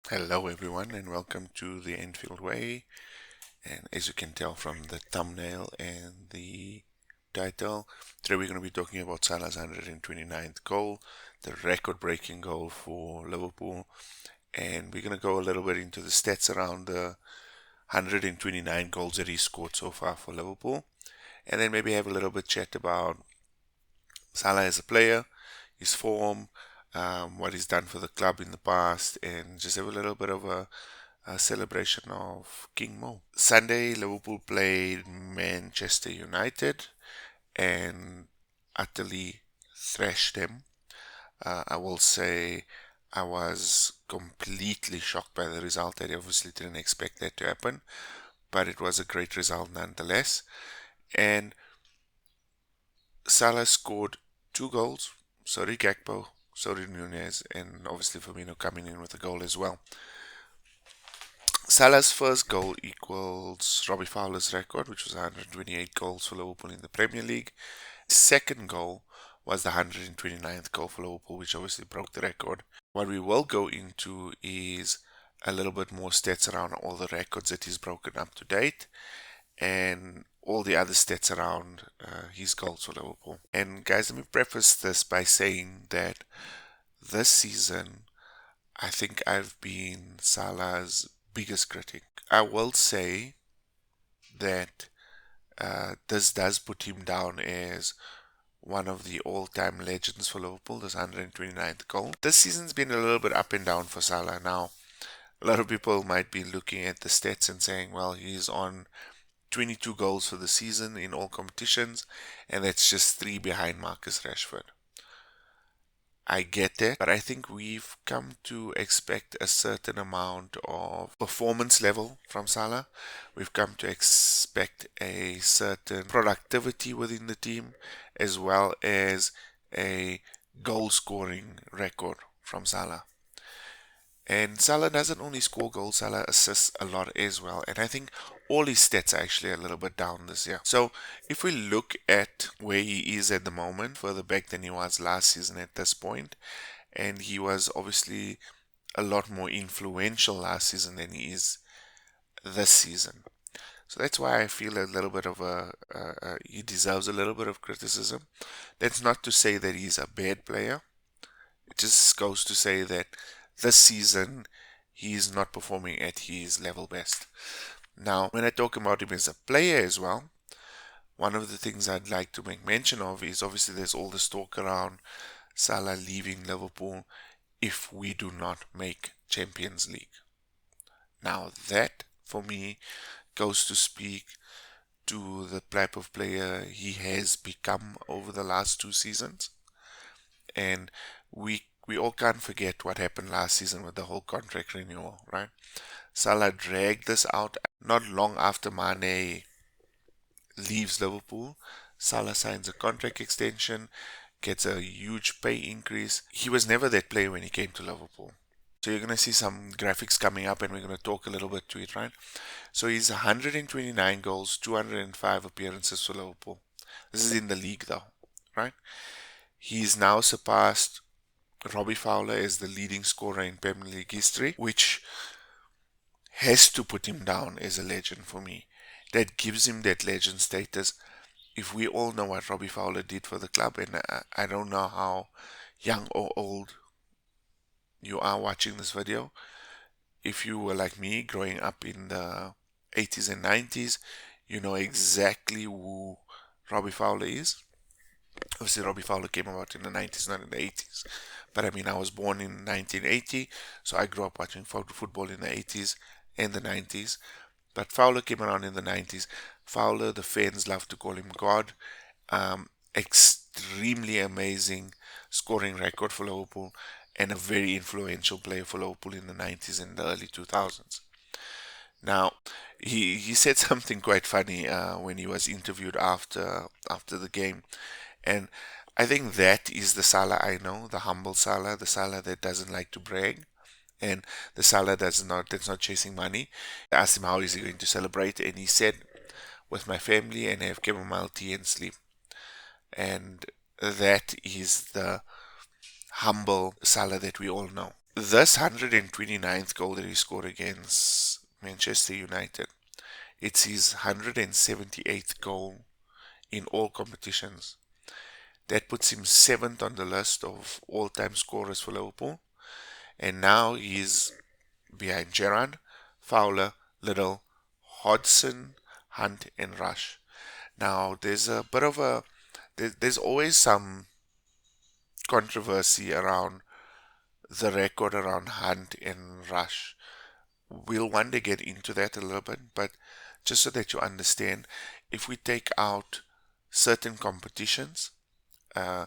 Hello everyone and welcome to the Anfield Way. And as you can tell from the thumbnail and the title, today we're going to be talking about Salah's 129th goal, the record-breaking goal for Liverpool. And we're going to go a little bit into the stats around the 129 goals that he scored so far for Liverpool. And then maybe have a little bit chat about Salah as a player, his form, what he's done for the club in the past, and just have a little bit of a celebration of King Mo. Sunday, Liverpool played Manchester United and utterly thrashed them. I will say I was completely shocked by the result. I obviously didn't expect that to happen, but it was a great result nonetheless. And Salah scored 2 goals. So did Gakpo, so did Nunez, and obviously Firmino coming in with a goal as well. Salah's first goal equals Robbie Fowlers record, which was 128 goals for Liverpool in the Premier League. Second goal was the 129th goal for Liverpool, which obviously broke the record. What we will go into is a little bit more stats around all the records that he's broken up to date and all the other stats around his goals for Liverpool. And guys, let me preface this by saying that this season, I think I've been Salah's biggest critic. I will say that this does put him down as one of the all-time legends for Liverpool, this 129th goal. This season's been a little bit up and down for Salah. Now, a lot of people might be looking at the stats and saying, well, he's on 22 goals for the season in all competitions, and that's just 3 behind Marcus Rashford. I get that, but I think we've come to expect a certain amount of performance level from Salah. We've come to expect a certain productivity within the team, as well as a goal scoring record from Salah. And Salah doesn't only score goals, Salah assists a lot as well. And I think all his stats are actually a little bit down this year. So if we look at where he is at the moment, further back than he was last season at this point, and he was obviously a lot more influential last season than he is this season. So that's why I feel a little bit of he deserves a little bit of criticism. That's not to say that he's a bad player. It just goes to say that this season he's not performing at his level best. Now, when I talk about him as a player as well, one of the things I'd like to make mention of is obviously there's all this talk around Salah leaving Liverpool if we do not make Champions League. Now, that for me goes to speak to the type of player he has become over the last 2 seasons. And we all can't forget what happened last season with the whole contract renewal, right? Salah dragged this out. Not long after Mane leaves Liverpool, Salah signs a contract extension, gets a huge pay increase. He was never that player when he came to Liverpool. So you're going to see some graphics coming up and we're going to talk a little bit to it, right? So he's 129 goals, 205 appearances for Liverpool. This is in the league though, right? He's now surpassed Robbie Fowler as the leading scorer in Premier League history, which has to put him down as a legend for me. That gives him that legend status. If we all know what Robbie Fowler did for the club, and I don't know how young or old you are watching this video, if you were like me growing up in the 80s and 90s, you know exactly who Robbie Fowler is. Obviously, Robbie Fowler came about in the 90s, not in the 80s. But I mean, I was born in 1980, so I grew up watching football in the 80s and the 90s. But Fowler came around in the 90s. Fowler, the fans love to call him God. Extremely amazing scoring record for Liverpool and a very influential player for Liverpool in the 90s and the early 2000s. Now, he said something quite funny when he was interviewed after the game. And I think that is the Salah I know, the humble Salah, the Salah that doesn't like to brag, and the Salah that's not chasing money. I asked him how is he going to celebrate, and he said, "With my family and have chamomile tea and sleep." And that is the humble Salah that we all know. This 129th goal that he scored against Manchester United, it's his 178th goal in all competitions. That puts him 7th on the list of all-time scorers for Liverpool. And now he's behind Gerrard, Fowler, Little, Hodgson, Hunt, and Rush. Now, there's a bit of a there's always some controversy around the record around Hunt and Rush. We'll one day get into that a little bit, but just so that you understand, if we take out certain competitions, uh,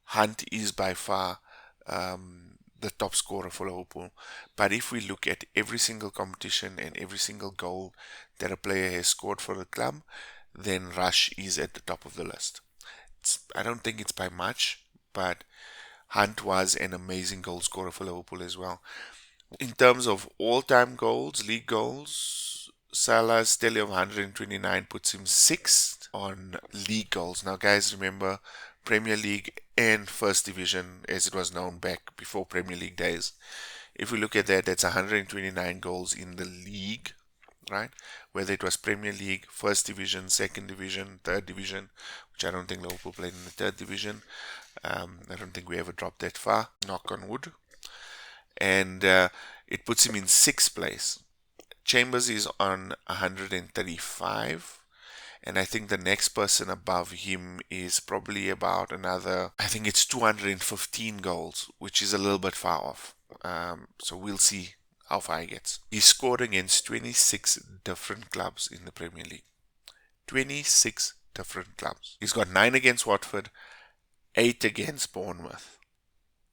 Hunt is by far the top scorer for Liverpool. But if we look at every single competition and every single goal that a player has scored for the club, then Rush is at the top of the list. I don't think it's by much, but Hunt was an amazing goal scorer for Liverpool as well. In terms of all-time goals, league goals, Salah's tally of 129 puts him 6th on league goals. Now, guys, remember Premier League and First Division, as it was known back before Premier League days. If we look at that, that's 129 goals in the league, right? Whether it was Premier League, First Division, Second Division, Third Division, which I don't think Liverpool played in the Third Division. I don't think we ever dropped that far, knock on wood. And it puts him in 6th place. Chambers is on 135, and I think the next person above him is probably about another, I think it's 215 goals, which is a little bit far off. So we'll see how far he gets. He scored against 26 different clubs in the Premier League. 26 different clubs. He's got 9 against Watford, 8 against Bournemouth.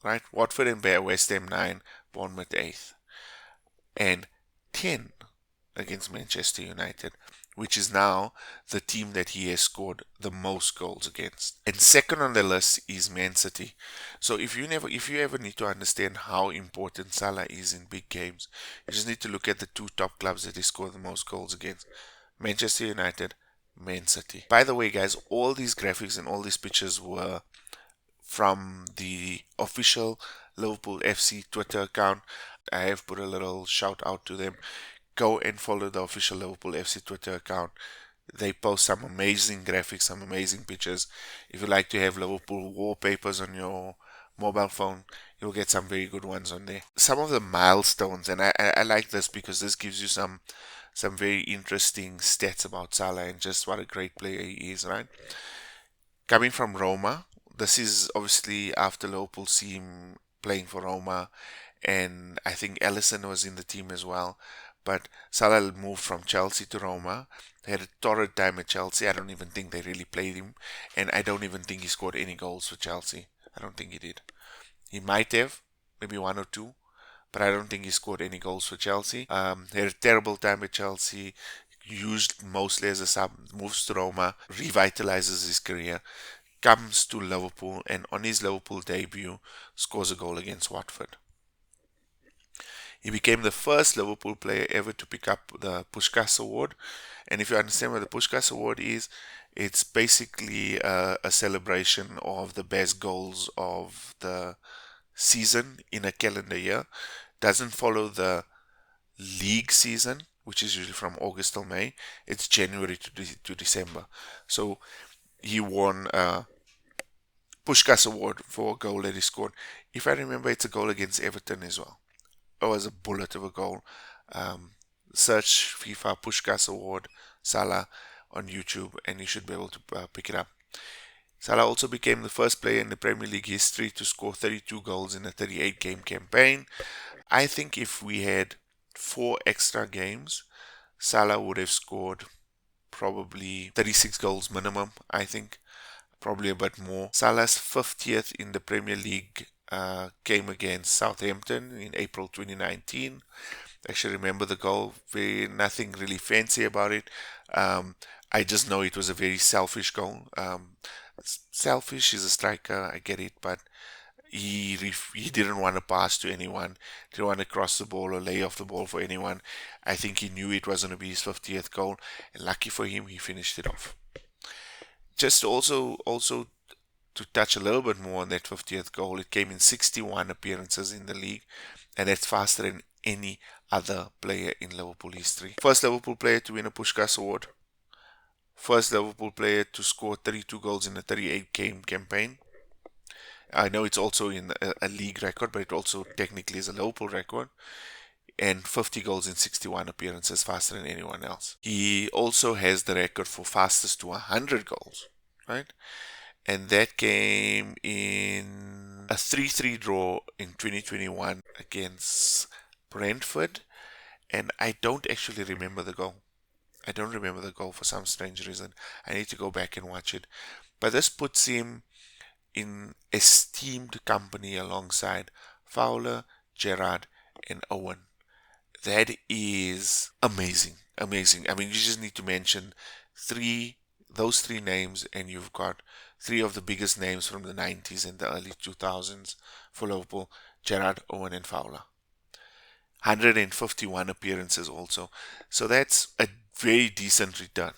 Right? Watford and West Ham 9, Bournemouth 8th. And 10 against Manchester United, which is now the team that he has scored the most goals against. And second on the list is Man City. So if you ever need to understand how important Salah is in big games, you just need to look at the 2 top clubs that he scored the most goals against. Manchester United, Man City. By the way, guys, all these graphics and all these pictures were from the official Liverpool FC Twitter account. I have put a little shout out to them. Go and follow the official Liverpool FC Twitter account. They post some amazing graphics, some amazing pictures. If you like to have Liverpool wallpapers on your mobile phone, you'll get some very good ones on there. Some of the milestones, and I like this because this gives you some very interesting stats about Salah and just what a great player he is, right? Coming from Roma, this is obviously after Liverpool see him playing for Roma, and I think Alisson was in the team as well. But Salah moved from Chelsea to Roma. They had a torrid time at Chelsea. I don't even think they really played him, and I don't even think he scored any goals for Chelsea. I don't think he did. He might have, maybe 1 or 2, but I don't think he scored any goals for Chelsea. He had a terrible time at Chelsea. Used mostly as a sub. Moves to Roma, revitalizes his career. Comes to Liverpool, and on his Liverpool debut scores a goal against Watford. He became the first Liverpool player ever to pick up the Puskás Award. And if you understand what the Puskás Award is, it's basically a celebration of the best goals of the season in a calendar year. Doesn't follow the league season, which is usually from August till May. It's January to December. So he won a Puskás Award for a goal that he scored. If I remember, it's a goal against Everton as well. It was a bullet of a goal. Search FIFA Puskás Award Salah on YouTube, and you should be able to pick it up. Salah also became the first player in the Premier League history to score 32 goals in a 38-game campaign. I think if we had 4 extra games, Salah would have scored probably 36 goals minimum, I think. Probably a bit more. Salah's 50th in the Premier League came against Southampton in April 2019. Actually remember the goal. Nothing really fancy about it. I just know it was a very selfish goal. Selfish, he's a striker, I get it, but he didn't want to pass to anyone, didn't want to cross the ball or lay off the ball for anyone. I think he knew it was going to be his 50th goal, and lucky for him, he finished it off. Just also to touch a little bit more on that 50th goal, it came in 61 appearances in the league, and that's faster than any other player in Liverpool history. First Liverpool player to win a Puskás Award. First Liverpool player to score 32 goals in a 38 game campaign. I know it's also in a league record, but it also technically is a Liverpool record. And 50 goals in 61 appearances, faster than anyone else. He also has the record for fastest to 100 goals, right? And that came in a 3-3 draw in 2021 against Brentford. And I don't actually remember the goal. I don't remember the goal for some strange reason. I need to go back and watch it. But this puts him in esteemed company alongside Fowler, Gerrard, and Owen. That is amazing. Amazing. I mean, you just need to mention those three names, and you've got three of the biggest names from the 90s and the early 2000s for Liverpool: Gerrard, Owen, and Fowler. 151 appearances also. So that's a very decent return.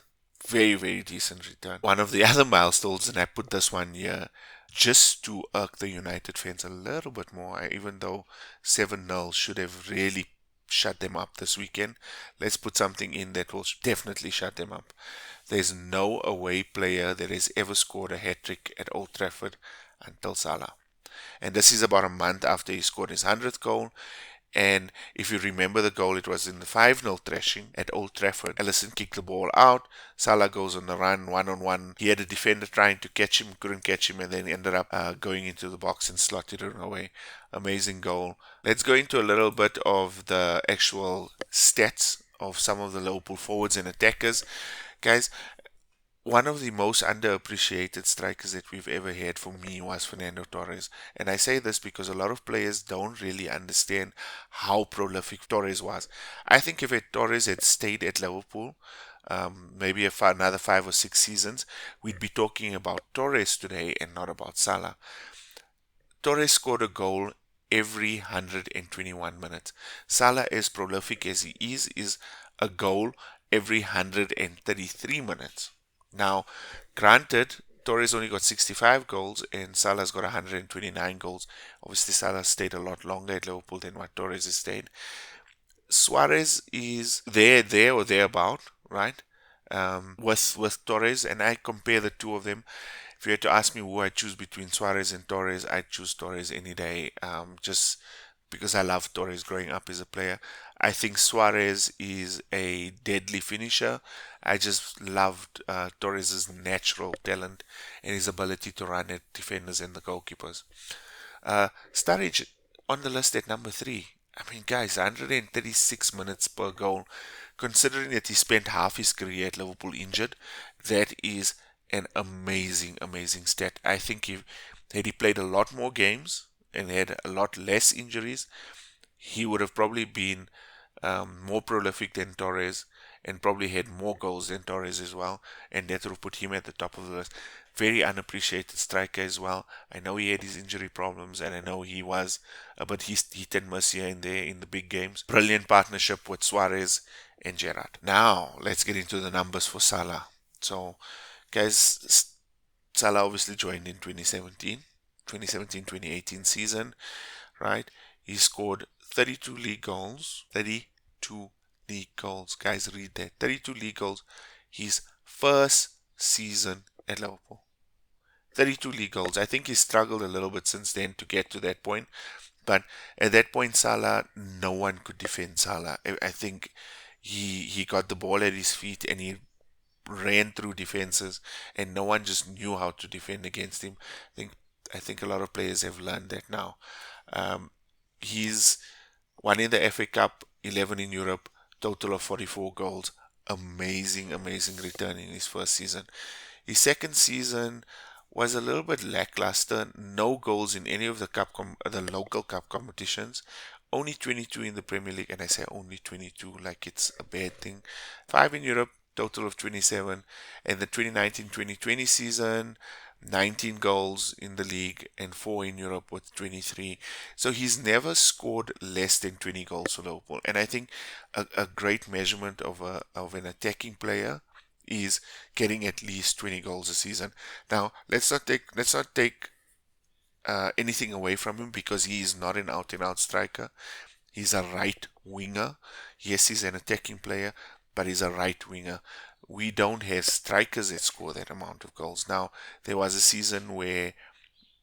Very, very decent return. One of the other milestones, and I put this one here just to irk the United fans a little bit more, even though 7-0 should have really shut them up this weekend. Let's put something in that will definitely shut them up. There's no away player that has ever scored a hat-trick at Old Trafford until Salah. And this is about a month after he scored his 100th goal. And if you remember the goal, it was in the 5-0 thrashing at Old Trafford. Alisson kicked the ball out. Salah goes on the run, one-on-one. He had a defender trying to catch him, couldn't catch him, and then ended up going into the box and slotted it away. Amazing goal. Let's go into a little bit of the actual stats of some of the Liverpool forwards and attackers. Guys, one of the most underappreciated strikers that we've ever had for me was Fernando Torres. And I say this because a lot of players don't really understand how prolific Torres was. I think if Torres had stayed at Liverpool, maybe another 5 or 6 seasons, we'd be talking about Torres today and not about Salah. Torres scored a goal every 121 minutes. Salah, as prolific as he is a goal every 133 minutes. Now, granted, Torres only got 65 goals and Salah's got 129 goals. Obviously, Salah stayed a lot longer at Liverpool than what Torres has stayed. Suarez is there or thereabout, right? With Torres, and I compare the two of them. If you had to ask me who I choose between Suarez and Torres, I'd choose Torres any day. Just because I loved Torres growing up as a player. I think Suarez is a deadly finisher. I just loved Torres' natural talent and his ability to run at defenders and the goalkeepers. Sturridge on the list at number 3. I mean, guys, 136 minutes per goal. Considering that he spent half his career at Liverpool injured, that is an amazing, amazing stat. I think had he played a lot more games and had a lot less injuries, he would have probably been more prolific than Torres and probably had more goals than Torres as well, and that would have put him at the top of the list. Very unappreciated striker as well. I know he had his injury problems, and I know he was, but he hit and miss here and there in the big games. Brilliant partnership with Suarez and Gerrard. Now, let's get into the numbers for Salah. So, guys, Salah obviously joined in 2017-2018 season, right? He scored 32 league goals. 32 league goals. Guys, read that. 32 league goals. His first season at Liverpool. 32 league goals. I think he struggled a little bit since then to get to that point. But at that point, Salah, no one could defend Salah. I think he got the ball at his feet and he ran through defenses, and no one just knew how to defend against him. I think a lot of players have learned that now. He's won in the FA Cup, 11 in Europe, total of 44 goals. Amazing, amazing return in his first season. His second season was a little bit lackluster. No goals in any of the local cup competitions. Only 22 in the Premier League, and I say only 22 like it's a bad thing. 5 in Europe, total of 27. And the 2019-2020 season, 19 goals in the league and 4 in Europe with 23. So he's never scored less than 20 goals for Liverpool. And I think a great measurement of an attacking player is getting at least 20 goals a season. Now, let's not take anything away from him because he is not an out-and-out striker. He's a right winger. Yes, he's an attacking player, but he's a right winger. We don't have strikers that score that amount of goals. Now, there was a season where,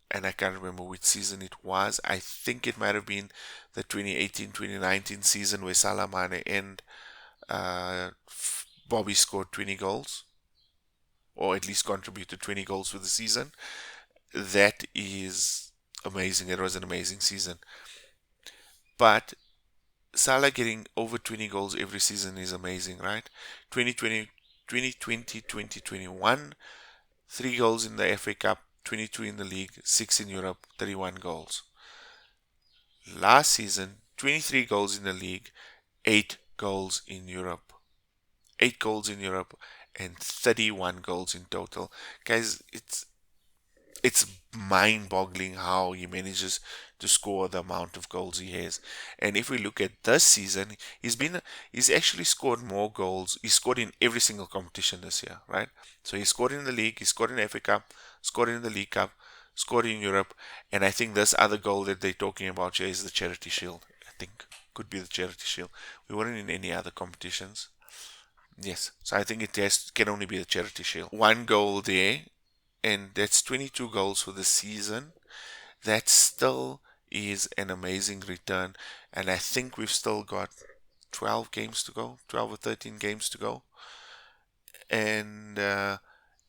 and I can't remember which season it was. I think it might have been the 2018-2019 season where Salah, Mane and Bobby scored 20 goals, or at least contributed 20 goals for the season. That is amazing. It was an amazing season. But Salah getting over 20 goals every season is amazing, right? 2020, 2021, 3 goals in the FA Cup, 22 in the league, 6 in Europe, 31 goals. Last season, 23 goals in the league, 8 goals in Europe. 8 goals in Europe and 31 goals in total. Guys, it's mind-boggling how he manages to score the amount of goals he has. And if we look at this season, he's actually scored more goals. He scored in every single competition this year, right? So he scored in the league, he scored in the FA Cup, scored in the League Cup, scored in Europe, and I think this other goal that they're talking about here is the Charity Shield. I think could be the Charity Shield. We weren't in any other competitions. Yes, so I think can only be the Charity Shield. 1 goal there, and that's 22 goals for the season. That still is an amazing return, and I think we've still got 12 games to go, 12 or 13 games to go. And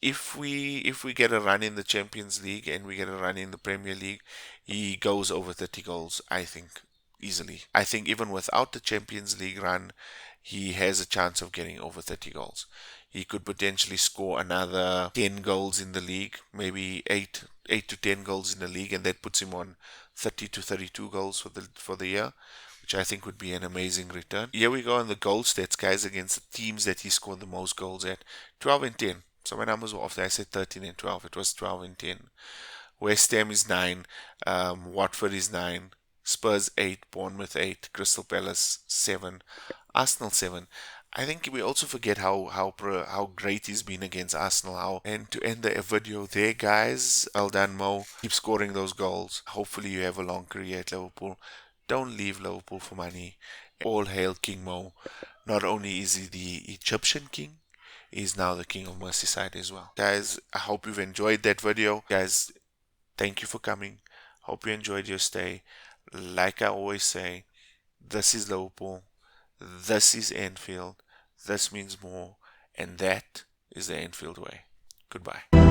if we get a run in the Champions League and we get a run in the Premier League, he goes over 30 goals, I think, easily. I think even without the Champions League run, he has a chance of getting over 30 goals. He could potentially score another 10 goals in the league, maybe 8 to 10 goals in the league, and that puts him on 30 to 32 goals for the year, which I think would be an amazing return. Here we go on the goal stats, guys, against the teams that he scored the most goals at. 12 and 10. So my numbers were off there. I said 13 and 12. It was 12 and 10. West Ham is 9. Watford is 9. Spurs 8. Bournemouth 8. Crystal Palace 7. Arsenal 7. I think we also forget how great he's been against Arsenal. And to end the video there, guys, well done, Mo. Keep scoring those goals. Hopefully you have a long career at Liverpool. Don't leave Liverpool for money. All hail King Mo. Not only is he the Egyptian king, he's now the King of Merseyside as well. Guys, I hope you've enjoyed that video. Guys, thank you for coming. Hope you enjoyed your stay. Like I always say, this is Liverpool. This is Anfield. This means more. And that is the Anfield way. Goodbye.